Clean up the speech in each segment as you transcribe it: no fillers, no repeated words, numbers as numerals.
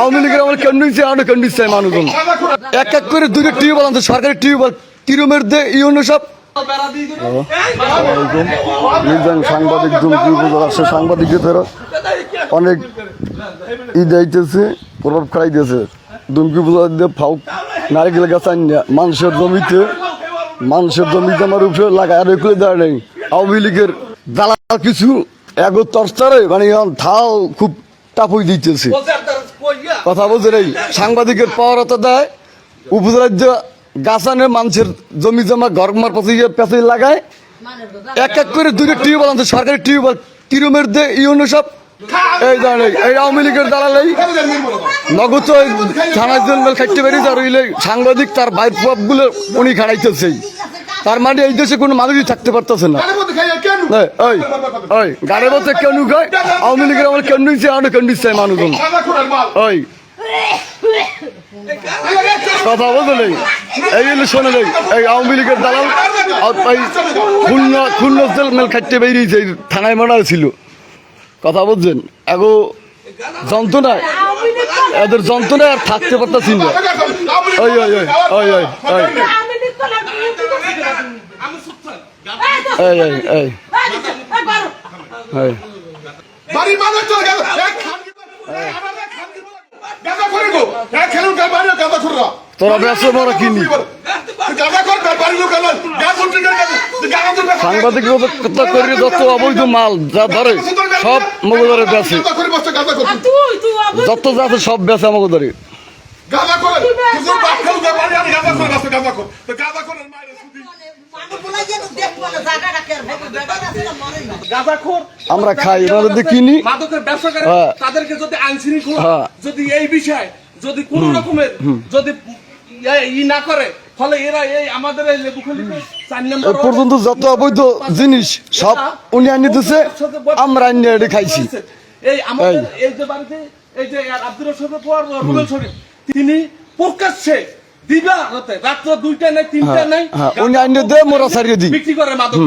আওয়ামী লীগের আমার কেন্দ্র আমরা কেন্দ্র চাই মানুষজন এক এক করে দুটো টিউবওয়েল আনছে সরকারি টিউবওয়েল তিরুমের দে ইউনো সব সাংবাদিক আসছে সাংবাদিকদের অনেক ই দিতেছে প্রভাব খাই দিয়েছে দুমকি পূজা দিয়ে ফাউ নারিকেল গাছ আনিয়া মানুষের জমিতে আমার উপরে লাগায় আর এগুলো দেওয়া নেই আওয়ামী লীগের দালাল কিছু এগো তরচারে মানে থাও খুব টাপুই দিতেছে কথা বলছে এই সাংবাদিকের পাওয়ারতা দেয় উপজেলার গাছানের মানুষের জমি জমা ঘরমার পেঁচে লাগায় এক এক করে দুটো টিউবওয়েল আনছে সরকারি টিউবওয়েল তিরুমের দে ইউনো সব এই ধরনের এই আওয়ামী লীগের দালালাই নগদ থানায় জেল খাইতে বেরিয়েছে আর ওইলে সাংবাদিক তার বাইর প্রভাবগুলো উনি খাড়াইতেছে তার মানে এই দেশে কোনো মানুষই থাকতে পারতেছে না ওই গাড়ি বলতে কেন খায় আওয়ামী লীগের আমার কেন্দ্র আমরা কেন্দ্র চাই মানুষজন ওই কথা বলতে নেই এই শোনে নেই এই আওয়ামী লীগের দালাল খুলনা মেল খাইতে বেরিয়েছে থানায় মারা ছিল কথা বলছেন এগো যন্ত্রণায় এদের যন্ত্রণায় আর থাকতে পারতেছি না ওই ওই ওই ওই ওই ওই এই এই এই এই বাড়ি মানুষ চলে গেল এক গাদা করে গো এক খেলুন কাল বাড়ি গাদা করে তোরা ব্যবসা বড় কিনি গাদা কর কাল বাড়ি লোক গেল গাছ উঠে গেল গাদা করে সাংবাদিক কথা করে যত অবৈধ মাল যা ধরে সব মগদরে বেচে গাদা করে বসে গাদা করে যত যা আছে সব বেচে মগদরে গাদা করে তুই বাপ খেলুন কাল বাড়ি আমি গাদা করে বসে গাদা কর তো গাদা করে মাইরে সুদি আমরা খাই এনাদের কিনি মাদকের ব্যবসা করে তাদেরকে যদি আইন শৃঙ্খলা যদি এই বিষয়ে যদি কোন রকমের যদি ই না করে ফলে এরা এই আমাদের এই লেবুখালীতে 4 নম্বর পর্যন্ত যত অবৈধ জিনিস সব উনি আনি দিছে আমরা আনি এটি খাইছি এই আমাদের এই যে বাড়িতে এই যে আব্দুর রশিদের পর রুবেল শরীফ তিনি প্রকাশ্যে দিবা রাত্র 2টা নাই 3টা নাই উনি আনি দে মোরা ছাড়িয়ে দিই বিক্রি করে মাদক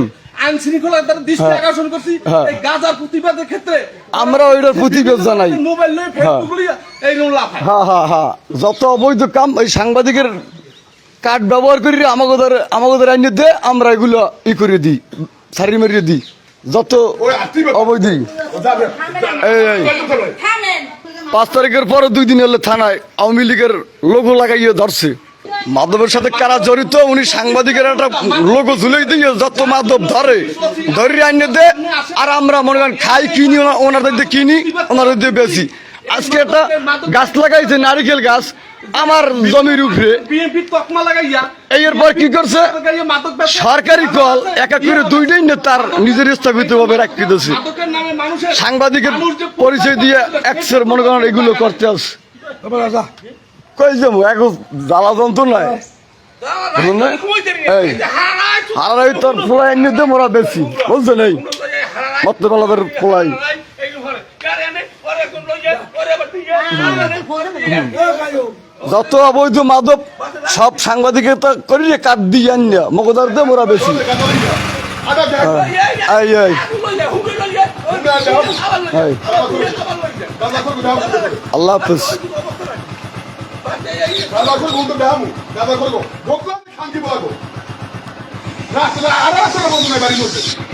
আইন শৃঙ্খলা তার দৃষ্টি আকর্ষণ করছি এই গাঁজার প্রতিবাদের ক্ষেত্রে আমরা ওইটার প্রতিবাদ জানাই মোবাইল লয়ে ফেসবুক লইয়া এই লাভ হ্যাঁ যত অবৈধ কাম ওই সাংবাদিকের কার্ড ব্যবহার করি আমাদের আইনে দে আমরা এগুলো ই করে দিই সারি মারিয়ে দিই যত অবৈধ এই 5 তারিখের পরে 2 দিন হলে থানায় আওয়ামী লীগের লোগো লাগাইয়ে ধরছে মাধবের সাথে কারা জড়িত উনি সাংবাদিকের একটা লোগো ঝুলে দিয়ে যত মাধব ধরে আইনে দে আর আমরা মনে করেন খাই কিনি ওনাদের দিয়ে কিনি ওনাদের দিয়ে বেশি আজকে একটা গাছ লাগাইছে নারিকেল গাছ আমার জমির উপরে এরপর কি করছে সরকারি কল এক এক করে 2টাই নে তার নিজের স্থাপিত ভাবে রাখি দিয়েছে সাংবাদিকের পরিচয় দিয়ে একশের মনে করেন এগুলো করতে আসে কই যাবো এখন জ্বালা যন্ত্রণায় এই হারাই তোর পোলাই এনে দে মোরা বেশি বুঝছেন এই মত্তবেলাদের পোলাই যত অবৈধ মাদক সব সাংবাদিকের করি কাঠ দিয়ে আনিয়া মগদার দে মোরা বেশি এই এই আল্লাহ হাফেজ গাদা করে বলতে বেহামু গাদা করবো ভোগ শান্তি বলাবো রাস্তা আর রাস্তা বলতে নাই বাড়ির মধ্যে